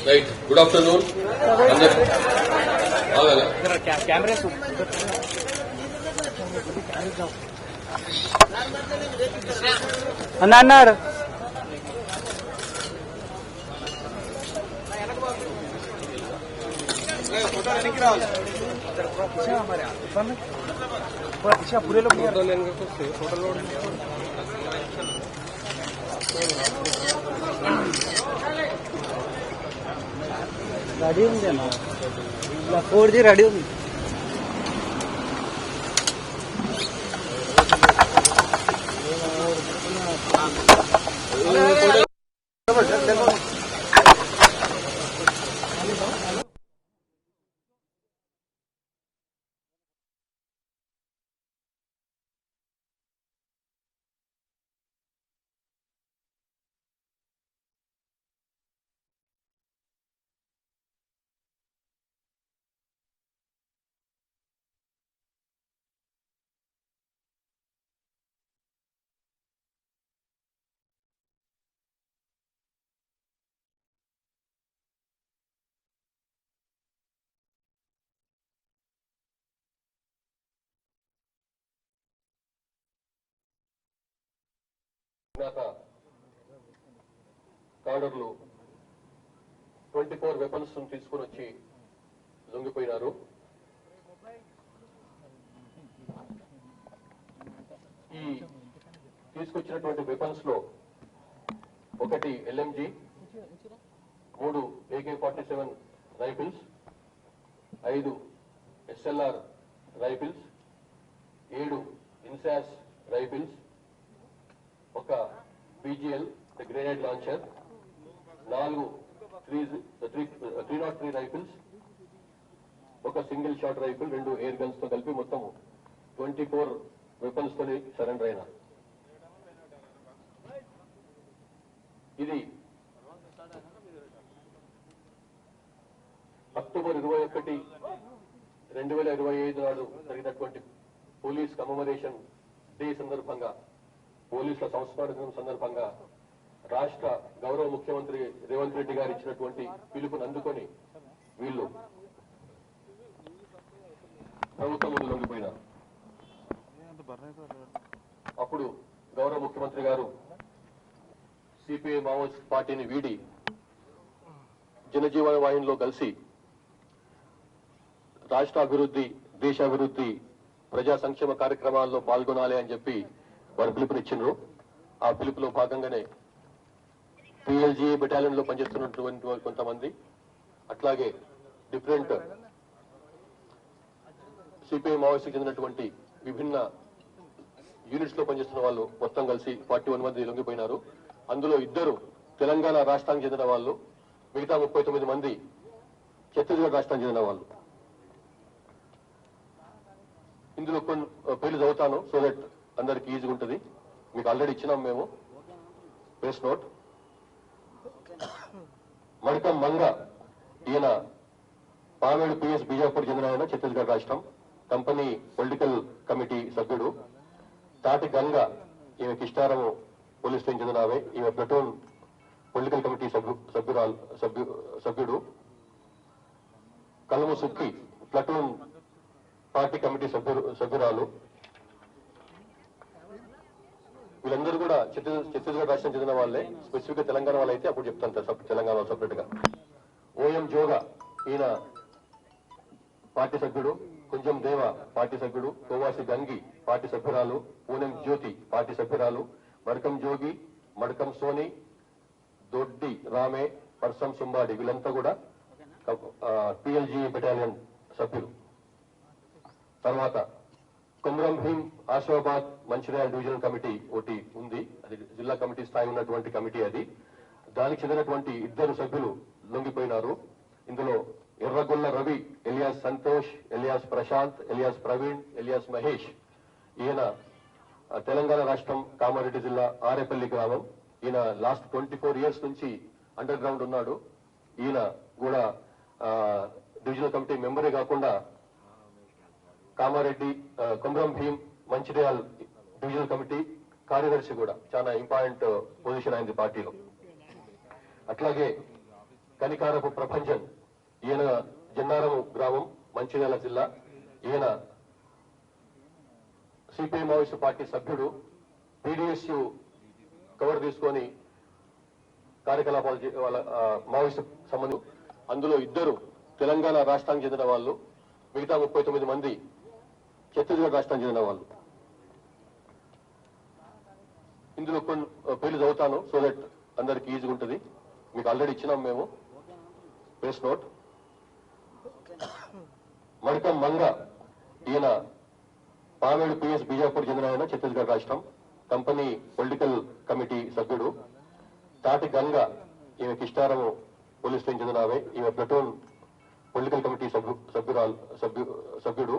Right, good afternoon कैमरे అన్నారు पूरे लोग फोटो लेंगे फोटो लोड రెడీ ఉంది అన్న 4G రెడీ ఉంది. కాడర్లు 24 వెపన్స్ తీసుకుని వచ్చి లొంగిపోయినారు. ఈ తీసుకొచ్చినటువంటి వెపన్స్ లో ఒకటి LMG, 3 AK-47 rifles, 5 SLR rifles, 7 INSAS rifles, ఒక BGL గ్రెనేడ్ లాంచర్, 4 303 రైఫిల్స్, ఒక single shot rifle, 2 air guns తో కలిపి మొత్తం 24 వెపన్స్ తో సరెండర్ అయినారు. ఇది అక్టోబర్ 21, 2025 నాడు జరిగినటువంటి పోలీస్ కమమరేషన్ డే సందర్భంగా, పోలీసుల సంస్మరణ సందర్భంగా రాష్ట్ర గౌరవ ముఖ్యమంత్రి రేవంత్ రెడ్డి గారు ఇచ్చినటువంటి పిలుపుని అందుకొని వీళ్ళు ప్రభుత్వం ముందు లొంగిపోయినారు. అప్పుడు గౌరవ ముఖ్యమంత్రి గారు సిపిఐ మావోయిస్ట్ పార్టీని వీడి జనజీవన వాహినిలో కలిసి రాష్ట్ర అభివృద్ధి, దేశాభివృద్ధి, ప్రజా సంక్షేమ కార్యక్రమాల్లో పాల్గొనాలి అని చెప్పి వారు పిలుపునిచ్చిండ్రు. ఆ పిలుపులో భాగంగానే PLGA బెటాలియన్ లో పనిచేస్తున్నటువంటి కొంతమంది, అట్లాగే డిఫరెంట్ సిపిఐ మావోయిస్ట్కి చెందినటువంటి విభిన్న యూనిట్స్ లో పనిచేస్తున్న వాళ్ళు మొత్తం కలిసి 41 మంది లొంగిపోయినారు. అందులో 2 తెలంగాణ రాష్ట్రానికి చెందిన వాళ్ళు, మిగతా 39 మంది ఛత్తీస్గఢ్ రాష్ట్రానికి చెందిన వాళ్ళు. ఇందులో కొన్ని పేర్లు చదువుతాను సో దట్ అందరికి ఈజీగా ఉంటుంది. మీకు ఆల్రెడీ ఇచ్చినాం మేము ప్రెస్ నోట్. మడకం మంగ, ఈయన పామేడు PS బీజాపూర్ చెందిన ఆయన, ఛత్తీస్గఢ్ రాష్ట్రం, కంపెనీ పొలిటికల్ కమిటీ సభ్యుడు. తాటి గంగ, ఈమె కిష్టారము పోలీస్ స్టేషన్ చెందిన ఆమె, ఈమె ప్లటూన్ పొలిటికల్ కమిటీ సభ్యుడు. కలము సుక్కి, ప్లటూన్ పార్టీ కమిటీ సభ్యురాలు. వీళ్ళందరూ కూడా ఛత్తీస్గఢ్ రాష్ట్రం చెందిన వాళ్ళే. స్పెసిఫిక్ గా తెలంగాణ వాళ్ళు అయితే అప్పుడు చెప్తాను తెలంగాణ సపరేట్ గా. OM జోగా, ఈయన పార్టీ సభ్యుడు. కుంజం దేవ పార్టీ సభ్యుడు. కోవాసి గంగి పార్టీ సభ్యురాలు. పూనెం జ్యోతి పార్టీ సభ్యురాలు. మడకం జోగి, మడకం సోని, దొడ్డి రామే, పర్సం సుంబాడి, వీళ్ళంతా కూడా PLGA బెటాలియన్ సభ్యులు. తర్వాత కొమరం భీం, ఆసిఫాబాద్, మంచిర్యాల డివిజనల్ కమిటీ ఒకటి ఉంది. అది జిల్లా కమిటీ స్థాయి ఉన్నటువంటి కమిటీ. అది దానికి చెందినటువంటి 2 సభ్యులు లొంగిపోయినారు. ఇందులో Erragolla Ravi, alias Santosh, alias Prashanth, alias Praveen, alias Mahesh. ఈయన తెలంగాణ రాష్ట్రం కామారెడ్డి జిల్లా ఆరేపల్లి గ్రామం. ఈయన లాస్ట్ 24 years నుంచి అండర్ గ్రౌండ్ ఉన్నాడు. ఈయన కూడా డివిజనల్ కమిటీ మెంబరే కాకుండా కామారెడ్డి, కొమరం భీం, మంచిర్యాల్ డివిజనల్ కమిటీ, కార్యదర్శి కూడా చాలా ఇంపార్టెంట్ పొజిషన్ అయింది పార్టీలో. అట్లాగే కనికారపు ప్రపంచన్, ఈయన జన్నారము గ్రామం, మంచిర్యాల జిల్లా. ఈయన సిపిఐ మావోయిస్టు పార్టీ సభ్యుడు. పీడీఎస్యు కవర్ తీసుకొని కార్యకలాపాలు వాళ్ళ మావోయిస్టు సంబంధం. అందులో 2 తెలంగాణ రాష్ట్రానికి చెందిన వాళ్ళు, మిగతా 39 మంది ఛత్తీస్గఢ్ రాష్ట్రానికి చెందిన వాళ్ళు. ఇందులో కొన్ని పేర్లు చదువుతాను సో దట్ అందరికి ఈజీగా ఉంటుంది. మీకు ఆల్రెడీ ఇచ్చినాం మేము ప్రెస్ నోట్. మడకం మంగ, ఈయన పామేడు పిఎస్ బీజాపూర్ చెందిన ఆయన, ఛత్తీస్గఢ్ రాష్ట్రం, కంపెనీ పొలిటికల్ కమిటీ సభ్యుడు. తాటి గంగ, ఈమె కిష్టారము పోలీస్ స్టేషన్ చెందిన ఆమె, ఈమె ప్లటూన్ పొలిటికల్ కమిటీ సభ్యుడు.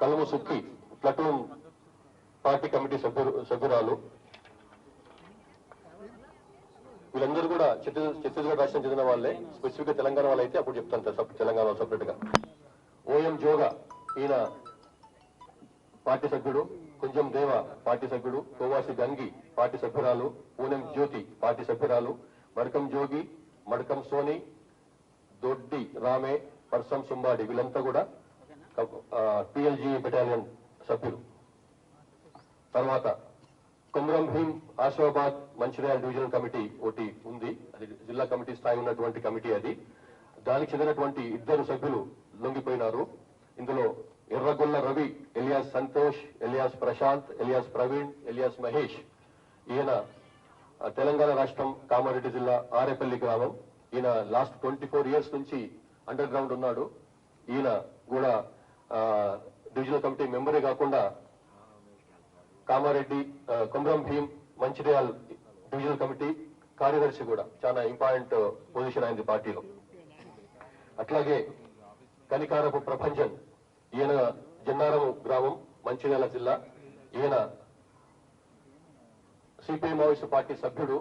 కలము సుక్కి, ప్లటూన్ పార్టీ కమిటీ సభ్యురాలు. వీళ్ళందరూ కూడా ఛత్తీస్గఢ్ రాష్ట్రం చెందిన వాళ్ళే. స్పెసిఫిక్ గా తెలంగాణ వాళ్ళు అయితే అప్పుడు చెప్తాను తెలంగాణ సపరేట్ గా. ఓఎం జోగా, ఈయన పార్టీ సభ్యుడు. కుంజం దేవ పార్టీ సభ్యుడు. కోవాసి గంగి పార్టీ సభ్యురాలు. పూనెం జ్యోతి పార్టీ సభ్యురాలు. మడకం జోగి, మడకం సోని, దొడ్డి రామే, పర్సం సుంబాడి, వీళ్ళంతా కూడా పిఎల్జీ బెటాలియన్ సభ్యులు. తర్వాత కుమ్రం భీం ఆసిఫాబాద్ మంచిర్యాల డివిజనల్ కమిటీ ఒకటి ఉంది. అది జిల్లా కమిటీ స్థాయి ఉన్నటువంటి కమిటీ. అది దానికి చెందినటువంటి 2 సభ్యులు లొంగిపోయినారు. ఇందులో Erragolla Ravi, alias Santosh, alias Prashanth, alias Praveen, alias Mahesh. ఈయన తెలంగాణ రాష్ట్రం కామారెడ్డి జిల్లా ఆరేపల్లి గ్రామం. ఈయన లాస్ట్ 24 years నుంచి అండర్ గ్రౌండ్ ఉన్నాడు. ఈయన కూడా డివిజనల్ కమిటీ మెంబరే కాకుండా కామారెడ్డి కుమ్రం భీం మంచిర్యాల్ డివిజనల్ కమిటీ కార్యదర్శి కూడా చాలా ఇంపార్టెంట్ పొజిషన్ అయింది పార్టీలో. అట్లాగే కనికారపు ప్రపంచన్, ఈయన జన్నారము గ్రామం, మంచిర్యాల జిల్లా. ఈయన సిపిఐ మావోయిస్టు పార్టీ సభ్యుడు.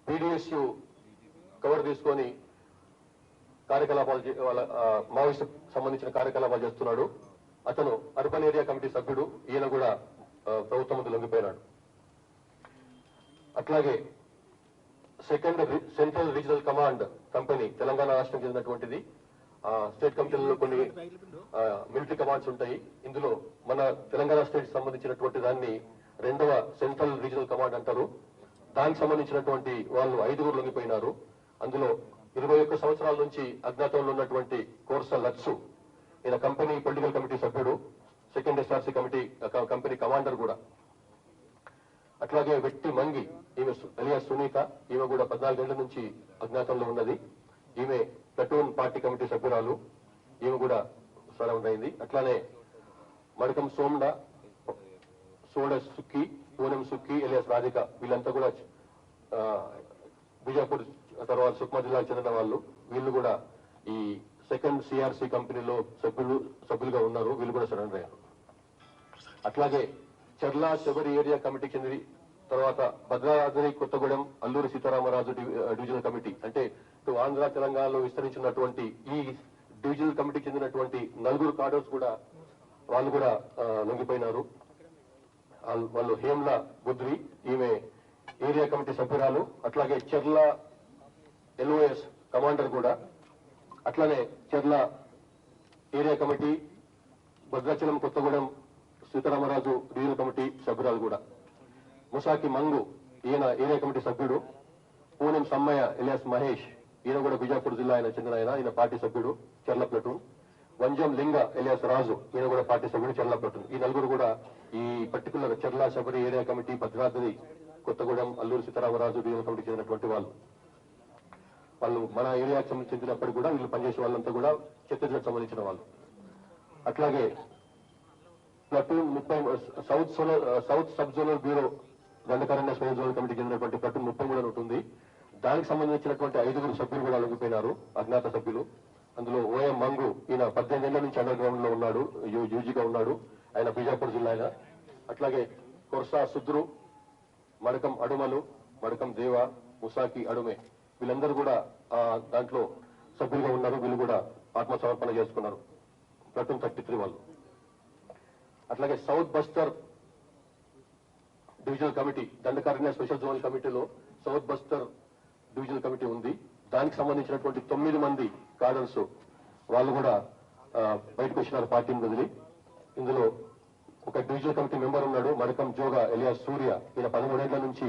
పీడీఎస్యు కవర్ తీసుకొని కార్యకలాపాలు వాళ్ళ మావోయిస్టు సంబంధించిన కార్యకలాపాలు చేస్తున్నాడు. అతను అర్బన్ ఏరియా కమిటీ సభ్యుడు. ఈయన కూడా ప్రభుత్వం ముందు లొంగిపోయినాడు. అట్లాగే central regional command company Telangana రాష్ట్రం చెందినటువంటిది. స్టేట్ కమిటీలలో కొన్ని మిలిటరీ కమాండ్స్ ఉంటాయి. ఇందులో మన తెలంగాణ స్టేట్ సంబంధించినటువంటి దాన్ని 2వ సెంట్రల్ రీజనల్ కమాండ్ అంటారు. దానికి సంబంధించినటువంటి వాళ్ళు 5 లొంగిపోయినారు. అందులో 21 సంవత్సరాల నుంచి అజ్ఞాతంలో ఉన్నటువంటి కోర్స లత్సు, ఈయన కంపెనీ పొలిటికల్ కమిటీ సభ్యుడు, 2nd SRC కంపెనీ కమాండర్ కూడా. అట్లాగే వెట్టి మంగి, ఈమె ఎలియాస్ సునీత, ఈమె కూడా 14 ఏళ్ల నుంచి అజ్ఞాతంలో ఉన్నది. ఈమె ప్లటూన్ పార్టీ కమిటీ సభ్యురాలు. ఈమె కూడా సరౌండ్ అయింది. అట్లానే మడకం సోమ్డా, సోడ సుక్కి, పూనం సుక్కి, ఎలియాస్ రాధిక, వీళ్ళంతా కూడా బీజాపూర్ తర్వాత సుక్మా జిల్లాకు చెందిన వాళ్ళు. వీళ్ళు కూడా ఈ 2nd CRC కంపెనీలో సభ్యులుగా ఉన్నారు. వీళ్ళు కూడా సరెండర్ అయ్యారు. అట్లాగే చర్ల శబరి ఏరియా కమిటీకి చెంది, తర్వాత భద్రాద్రి కొత్తగూడెం అల్లూరి సీతారామరాజు డివిజనల్ కమిటీ, అంటే ఇటు ఆంధ్ర తెలంగాణలో విస్తరించినటువంటి ఈ డివిజనల్ కమిటీకి చెందినటువంటి 4 కార్డర్స్ కూడా వాళ్ళు కూడా లొంగిపోయినారు. వాళ్ళు హేమ్ల బుద్రి, ఈమె ఏరియా కమిటీ సభ్యురాలు. అట్లాగే చెర్ల LOS కమాండర్ కూడా. అట్లానే చెర్ల area committee, Bhadrachalam Kothagudem Sitaramaraju divisional committee సభ్యురాలు కూడా. ముసాకి మంగు, ఈయన ఏరియా కమిటీ సభ్యుడు. పూనం సమ్మయ్య ఎలియాస్ మహేష్, ఈయన కూడా బిజాపూర్ జిల్లా ఆయన చెందిన ఈయన పార్టీ సభ్యుడు, చెర్ల ప్లటూన్. వంజం లింగ ఎలియాస్ రాజు, ఈయన కూడా పార్టీ సభ్యుడు, చెర్ల ప్లటూన్. ఈ 4 కూడా ఈ particular Cherla Sabari area committee, Bhadradri Kothagudem Alluri Sitaramaraju divisional committee చెందినటువంటి వాళ్ళు మన ఏరియాకి చెందినప్పటికీ కూడా వీళ్ళు పనిచేసే వాళ్ళంతా కూడా ఛత్తీస్గఢ్ సంబంధించిన వాళ్ళు. అట్లాగే platoon 30 south sub zonal bureau Dandakaranya స్వయం జోనల్ కమిటీకి చెందినటువంటి ప్లటూన్ 30 కూడా ఉంటుంది. దానికి సంబంధించినటువంటి 5 సభ్యులు కూడా లొంగిపోయినారు, అజ్ఞాత సభ్యులు. అందులో ఓఎం మంగు, ఈయన 18 ఏళ్ల నుంచి అండర్ గ్రౌండ్ లో ఉన్నాడు, యూజీగా ఉన్నాడు. ఆయన బీజాపూర్ జిల్లా ఆయన. అట్లాగే కొర్సా సుద్రు, మడకం అడుమలు, మడకం దేవ, ముసాకి అడుమే, వీళ్ళందరూ కూడా దాంట్లో సభ్యులుగా ఉన్నారు. వీళ్ళు కూడా ఆత్మసమర్పణ చేసుకున్నారు, ప్లటూన్ 33 వాళ్ళు. అట్లాగే south Bastar divisional committee, Dandakaranya special zonal కమిటీలో సౌత్ బస్తర్ డివిజనల్ కమిటీ ఉంది. దానికి సంబంధించినటువంటి 9 మంది కాడర్స్ వాళ్ళు కూడా బయటకు వచ్చినారు పార్టీని వదిలి. ఇందులో ఒక డివిజనల్ కమిటీ మెంబర్ ఉన్నాడు, మడకం జోగా ఎలియాస్ సూర్య. ఈయన 13 ఏళ్ల నుంచి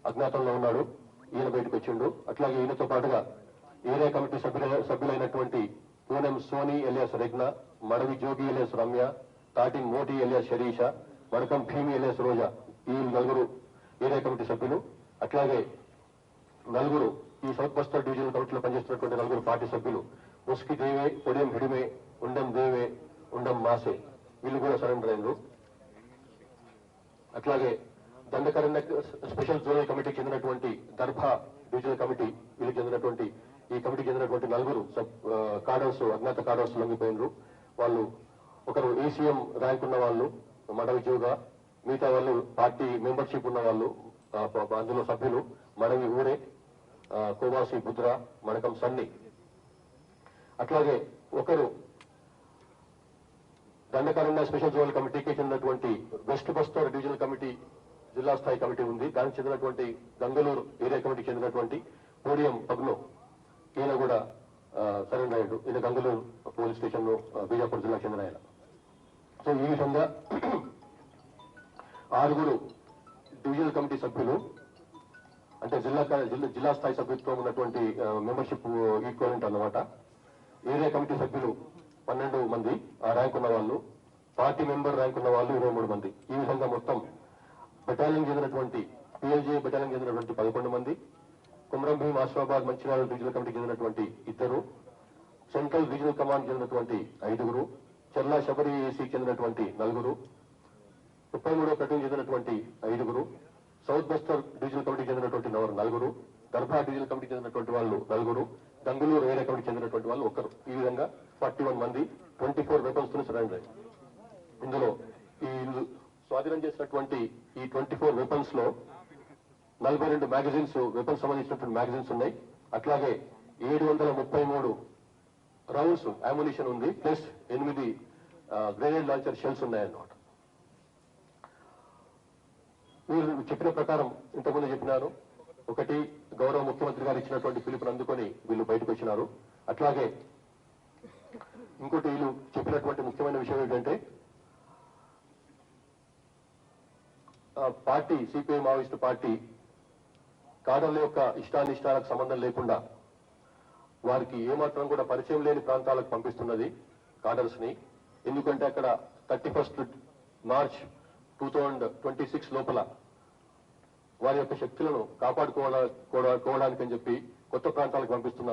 అజ్ఞాతంలో ఉన్నాడు, ఈయన బయటకు వచ్చిండు. అట్లాగే ఈయనతో పాటుగా ఏరియా కమిటీ సభ్యులైనటువంటి Punem Soni alias Regna, Madavi Jogi alias Ramya, Tatin Moti alias Sharisha, Madkam Bhimi alias Roja, ఈ 4 ఏరియా కమిటీ సభ్యులు. అట్లాగే 4 ఈ సౌత్ బస్తర్ డివిజనల్ కమిటీలో పనిచేస్తున్నటువంటి 4 పార్టీ సభ్యులు, ముస్కి దేవే, పొడియం హిడిమే, ఉండం దేవే, ఉండం మాసే, వీళ్ళు కూడా సరెండర్ అయ్యారు. అట్లాగే దండకారణ్య స్పెషల్ జోనల్ కమిటీకి చెందినటువంటి దర్భా డివిజనల్ కమిటీ, వీళ్ళకి చెందినటువంటి ఈ కమిటీకి చెందినటువంటి 4 కాడర్స్, అజ్ఞాత కాడర్స్ లొంగిపోయినరు. వాళ్ళు ఒకరు ఏసీఎం ర్యాంక్ ఉన్న వాళ్ళు మడవి జోగా, మిగతా వాళ్ళు పార్టీ మెంబర్షిప్ ఉన్న వాళ్ళు, అందులో సభ్యులు మడవి ఊరే, కోవాసి బుద్రా, మడకం సన్ని. అట్లాగే ఒకరు దండకారణ్య స్పెషల్ జోనల్ కమిటీకి చెందినటువంటి వెస్ట్ బస్తర్ డివిజనల్ కమిటీ జిల్లా స్థాయి కమిటీ ఉంది. దానికి చెందినటువంటి గంగలూరు ఏరియా కమిటీకి చెందినటువంటి పోడియం పగ్నో, ఈయన కూడా సరెండర్ అయ్యాడు. ఈయన గంగలూరు పోలీస్ స్టేషన్ లో బీజాపూర్ జిల్లాకు చెందిన ఆయన. సో ఈ విధంగా 6 డివిజనల్ కమిటీ సభ్యులు, అంటే జిల్లా స్థాయి సభ్యత్వం ఉన్నటువంటి మెంబర్షిప్ ఈక్వలెంట్ అన్నమాట. ఏరియా కమిటీ సభ్యులు 12 మంది ఆ ర్యాంక్ ఉన్న వాళ్ళు, పార్టీ మెంబర్ ర్యాంక్ ఉన్న వాళ్ళు 23 మంది. ఈ విధంగా మొత్తం బెటాలియన్ చెందినటువంటి పిఎల్జే బెటాలియన్ చెందినటువంటి 11 మంది, కుమ్రం భీం ఆసిఫాబాద్ మంచిర్యాల డివిజనల్ కమిటీకి చెందినటువంటి 2, సెంట్రల్ రీజనల్ కమాండ్ చెందినటువంటి 5, చెర్లా శబరి ఏసీకి చెందినటువంటి 4, 33వ ప్లటూన్ చెందినటువంటి 5, సౌత్ బస్తర్ డివిజనల్ కమిటీకి చెందినటువంటి 4, దర్భా డివిజనల్ కమిటీకి చెందినటువంటి వాళ్ళు 4, గంగులూరు ఏరియా కమిటీకి చెందినటువంటి వాళ్ళు 1. ఈ విధంగా 41 మంది 24 వెపన్స్ తో సరెండర్ అయ్యారు. ఇందులో ఈ స్వాధీనం చేసినటువంటి ఈ 24 వెపన్స్ లో 42 మ్యాగజైన్స్, వెపన్స్ సంబంధించినటువంటి మ్యాగజైన్స్ ఉన్నాయి. అట్లాగే 733 రౌండ్స్ అమ్యునిషన్ ఉంది, ప్లస్ 8 గ్రెనేడ్ లాంచర్ షెల్స్ ఉన్నాయన్నమాట. వీళ్ళు చెప్పిన ప్రకారం ఇంతకుముందు చెప్పినారు. ఒకటి, గౌరవ ముఖ్యమంత్రి గారు ఇచ్చినటువంటి పిలుపుని అందుకొని వీళ్ళు బయటకు వచ్చినారు. అట్లాగే ఇంకోటి వీళ్ళు చెప్పినటువంటి ముఖ్యమైన విషయం ఏంటంటే, పార్టీ సిపిఐ మావోయిస్టు పార్టీ కాడర్ల యొక్క ఇష్టానిష్టాలకు సంబంధం లేకుండా వారికి ఏమాత్రం కూడా పరిచయం లేని ప్రాంతాలకు పంపిస్తున్నది కాడర్స్ ని. ఎందుకంటే అక్కడ 31 మార్చ్ 2026 లోపల వారి యొక్క శక్తులను కాపాడుకోవడానికని చెప్పి కొత్త ప్రాంతాలకు పంపిస్తున్నారు.